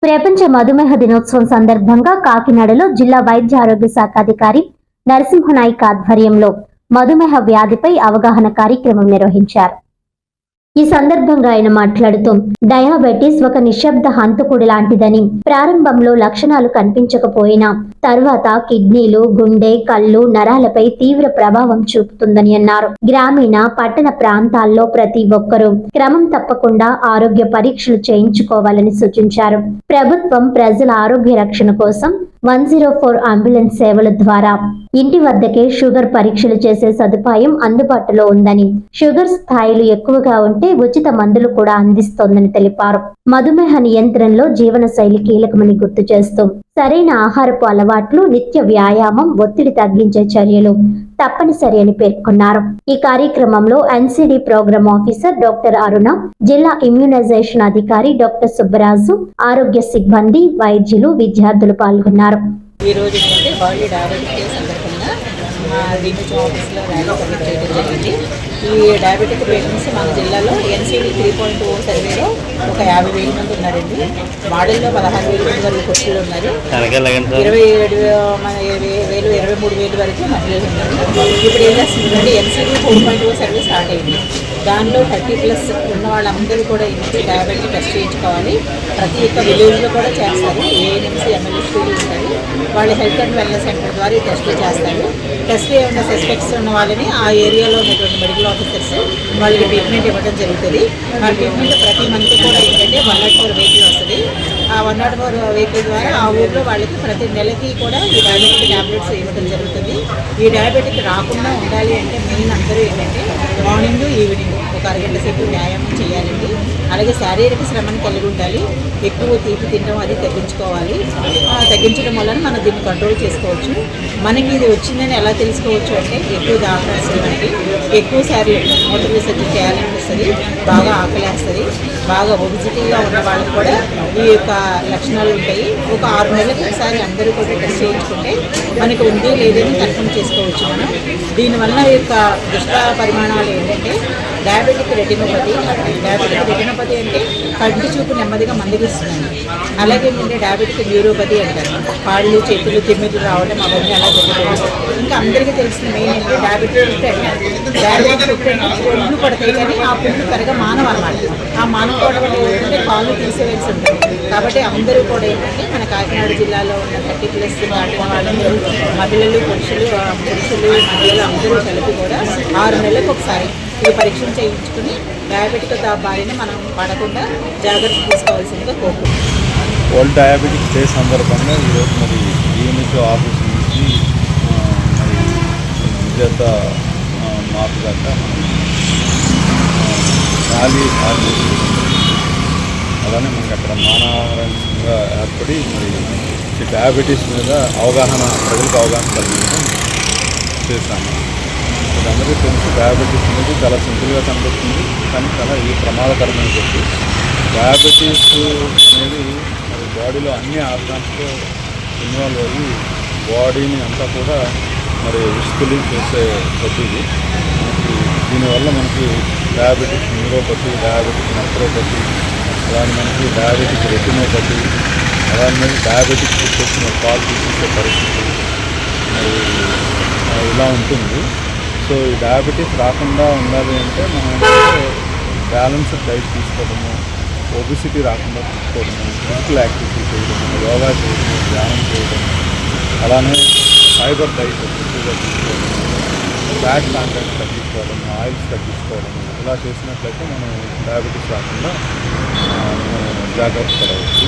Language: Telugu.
ప్రపంచ మధుమేహ దినోత్సవం సందర్భంగా కాకినాడలో జిల్లా వైద్య ఆరోగ్య శాఖ అధికారి నరసింహనాయక్ ఆధ్వర్యంలో మధుమేహ వ్యాధిపై అవగాహన కార్యక్రమం నిర్వహించారు. ఈ సందర్భంగా ఆయన మాట్లాడుతూ డయాబెటీస్ ఒక నిశ్శబ్ద హంతకుడి లాంటిదని, ప్రారంభంలో లక్షణాలు కనిపించకపోయినా తర్వాత కిడ్నీలు, గుండె, కళ్ళు, నరాలపై తీవ్ర ప్రభావం చూపుతుందని అన్నారు. గ్రామీణ, పట్టణ ప్రాంతాల్లో ప్రతి ఒక్కరూ క్రమం తప్పకుండా ఆరోగ్య పరీక్షలు చేయించుకోవాలని సూచించారు. ప్రభుత్వం ప్రజల ఆరోగ్య రక్షణ కోసం 104 అంబులెన్స్ సేవల ద్వారా ఇంటి వద్దకే షుగర్ పరీక్షలు చేసే సదుపాయం అందుబాటులో ఉందని, షుగర్ స్థాయిలు ఎక్కువగా ఉంటే ఉచిత మందులు కూడా అందిస్తోందని తెలిపారు. మధుమేహ నియంత్రణలో జీవన శైలి కీలకమని గుర్తు చేస్తూ సరైన ఆహారపు అలవాట్లు, నిత్య వ్యాయామం, ఒత్తిడి తగ్గించే చర్యలు తప్పనిసరి అని పేర్కొన్నారు. ఈ కార్యక్రమంలో ఎన్సిడి ప్రోగ్రామ్ ఆఫీసర్ డాక్టర్ అరుణ, జిల్లా ఇమ్యూనైజేషన్ అధికారి డాక్టర్ సుబ్బరాజు, ఆరోగ్య సిబ్బంది, వైద్యులు, విద్యార్థులు పాల్గొన్నారు. ఈ రోజు ఏంటంటే వరల్డ్ డయాబెటిక్ డే సందర్భంగా మా డిఎంహెచ్ఓ ఆఫీస్లో ర్యాలీ కండక్ట్ చేయడం జరిగింది. ఈ డయాబెటిక్ పేషెంట్స్ మన జిల్లాలో ఎన్సిడి 3.0 సర్వేలో ఒక 50,000 మంది ఉన్నారండి. మోడల్లో 16,000 మంది వరకు పురుషులు ఉన్నారు. 23,000 వరకు మహిళలు ఉన్నారు. ఇప్పుడు ఏం చేస్తుందంటే ఎన్సిడి 4.0 సర్వే స్టార్ట్ అయింది. దానిలో 30+ ఉన్న వాళ్ళందరూ కూడా ఇంటి డయాబెటిక్ టెస్ట్ చేయించుకోవాలి. ప్రతి ఒక్క విలేజ్లో కూడా చేస్తారు. ఏఎన్ఎంసీ ఎమ్మెల్యేలు ఉంటారు. వాళ్ళు హెల్త్ అండ్ వెల్నెస్ సెంటర్ ద్వారా ఈ టెస్టులు చేస్తారు. టెస్ట్లు ఏమైనా సస్పెక్ట్స్ ఉన్న వాళ్ళని ఆ ఏరియాలో ఉన్నటువంటి మెడికల్ ఆఫీసర్స్ వాళ్ళకి ట్రీట్మెంట్ ఇవ్వడం జరుగుతుంది. ఆ ట్రీట్మెంట్ ప్రతి మంత్ కూడా ఏంటంటే 104 వెహికల్ వస్తుంది. ఆ 104 వెహికల్ ద్వారా ఆ ఊళ్ళో వాళ్ళకి ప్రతి నెలకి కూడా ఈ డయాబెటిక్ ట్యాబ్లెట్స్ ఇవ్వడం జరుగుతుంది. ఈ డయాబెటిక్ రాకుండా ఉండాలి అంటే మెయిన్ అందరూ ఏంటంటే మార్నింగ్, ఈవినింగ్ ఒక అరగంట సేపు వ్యాయామం చేయాలండి. అలాగే శారీరక శ్రమను కలిగి ఉండాలి. ఎక్కువ తీపి తినడం అది తగ్గించుకోవాలి. తగ్గించడం వలన మనం దీన్ని కంట్రోల్ చేసుకోవచ్చు. మనకి ఇది వచ్చిందని ఎలా తెలుసుకోవచ్చు అంటే ఎక్కువ దాహం వస్తుంది, మనకి ఎక్కువసారి మూత్ర విసర్జన చేయాలనిపిస్తుంది, బాగా ఆకలేస్తుంది, బాగా ఒబిసిటీగా ఉన్న వాళ్ళకి కూడా ఈ యొక్క లక్షణాలు ఉంటాయి. ఒక 6 నెలలకు ఒకసారి అందరూ కూడా టెస్ట్ చేయించుకుంటే మనకి ఉంది లేదని కన్ఫర్మ్ చేసుకోవచ్చు మనం. దీనివల్ల యొక్క దుష్పరిమాణాలు ఏంటంటే డయాబెటిక్ రెటినోపతి. డయాబెటిక్ రెటినోపతి అంటే కంటి చూపు నెమ్మదిగా మందగిస్తుంది. అలాగే ఏంటంటే డయాబెటిక్ న్యూరోపతి అంటారు. కాళ్ళు, చేతులు, తిమ్మిళ్ళు రావడం అవన్నీ అలా జరుగుతుంది. ఇంకా అందరికీ తెలిసిన మెయిన్ ఏంటంటే డయాబెటిక్ ఫుట్ అంటే పుండ్లు పడతాయి కానీ ఆ పుండ్లు పెరగ మానవు అనమాట. ఆ మానవకోవడం వల్ల ఏంటంటే కాళ్ళు తీసేవేసి ఉంటుంది. కాబట్టి అందరూ కూడా ఏంటంటే మన కాకినాడ జిల్లాలో ఉన్న 30+ దాటిన వాళ్ళందరూ మహిళలు, పురుషులు, మహిళలు అందరూ కలిపి కూడా 6 నెలలకు ఒకసారి ఈ పరీక్షలు చేయించుకుని డయాబెటిక్ బారిన మనం పడకుండా జాగ్రత్త తీసుకోవాల్సిందిగా కోరుకుంటున్నాం. వరల్డ్ డయాబెటిక్ డే సందర్భంగా ఈరోజు మరి డిఎంహెచ్ఓ ఆఫీస్ నుంచి మరి విజేత మార్పు దాకా మనం ర్యాలీ అలానే మనకి అక్కడ మానవరంగా ఏర్పడి మరి డయాబెటీస్ మీద ప్రజలకు అవగాహన కలిగించడం చేశాము. అందరికీ తెలుసు డయాబెటీస్ అనేది చాలా సింపుల్గా కనిపిస్తుంది, కానీ చాలా ప్రమాదకరమైన చెప్పి డయాబెటీస్ అనేది మరి బాడీలో అన్ని ఆర్గాన్స్తో ఇన్వాల్వ్ అయ్యి బాడీని అంతా కూడా మరి విస్తృతం చేసే పద్ధతి. మనకి దీనివల్ల మనకి డయాబెటిక్ న్యూరోపతి, డయాబెటిక్ నెఫ్రోపతి, అలానే మనకి డయాబెటిక్ రెటినోపతి, అలానే డయాబెటిక్ వచ్చిన కాల్ తీసే పరిస్థితి మరి ఇలా ఉంటుంది. సో ఈ డయాబెటీస్ రాకుండా ఉండాలి అంటే మనం బ్యాలెన్స్డ్ డైట్ తీసుకోవడము, ఒబిసిటీ రాకుండా తీసుకోవడము, ఫిజికల్ యాక్టివిటీ చేయడము, యోగా చేయడము, ధ్యానం చేయడము, అలానే ఫైబర్ డైట్ ఎక్కువగా తీసుకోవడము, ఫ్యాట్ కాంటెంట్ తగ్గించుకోవడము, ఆయిల్స్ తగ్గించుకోవడము, ఇలా చేసినట్లయితే మనం డయాబెటీస్ రాకుండా జాగ్రత్త పడవచ్చు.